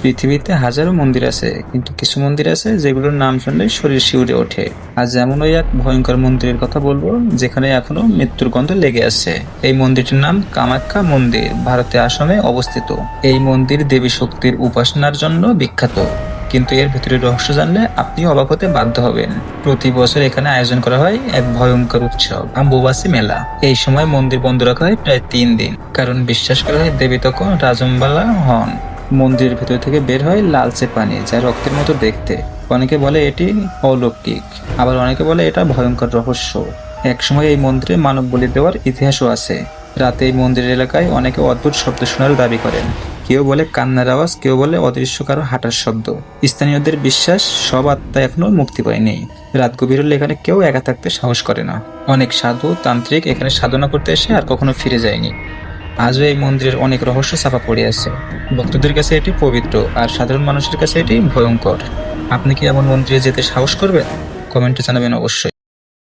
পৃথিবীতে হাজারো মন্দির আছে, কিন্তু কিছু মন্দির আছে যেগুলোর নাম শুনলে শরীর শিউরে ওঠে। আজ এমনই এক ভয়ঙ্কর মন্দিরের কথা বলবো, যেখানে এখনো মৃত্যুর গন্ধ লেগে আছে। এই মন্দিরটির নাম কামাখ্যা মন্দির, ভারতের আসামে অবস্থিত। এই মন্দির দেবী শক্তির উপাসনার জন্য বিখ্যাত, কিন্তু এর ভিতরে রহস্য জানলে আপনিও অবাক হতে বাধ্য হবেন। প্রতি বছর এখানে আয়োজন করা হয় এক ভয়ঙ্কর উৎসব, অম্বুবাসী মেলা। এই সময় মন্দির বন্ধ রাখা হয় প্রায় 3 দিন, কারণ বিশ্বাস করা হয় দেবী তখন রাজম্বালা হন। মন্দিরের ভেতর থেকে বের হয় লালচে পানি, যা রক্তের মতো দেখতে। অনেকে বলে এটি অলৌকিক, আবার অনেকে বলে এটা ভয়ঙ্কর রহস্য। একসময় এই মন্দিরে মানব বলি দেওয়ার ইতিহাসও আছে। রাতে এই মন্দিরের এলাকায় অনেকে অদ্ভুত শব্দ শোনার দাবি করেন। কেউ বলে কান্নার আওয়াজ, কেউ বলে অদৃশ্য কারো হাঁটার শব্দ। স্থানীয়দের বিশ্বাস সব আত্মা এখনো মুক্তি পায়নি। রাত গভীর হলে এখানে কেউ একা থাকতে সাহস করে না। অনেক সাধু তান্ত্রিক এখানে সাধনা করতে এসে আর কখনো ফিরে যায়নি। আজও এই মন্দিরের অনেক রহস্য চাপা পড়ে আছে। ভক্তদের কাছে এটি পবিত্র, আর সাধারণ মানুষের কাছে এটি ভয়ঙ্কর। আপনি কি এমন মন্দিরে যেতে সাহস করবেন? কমেন্টে জানাবেন অবশ্যই।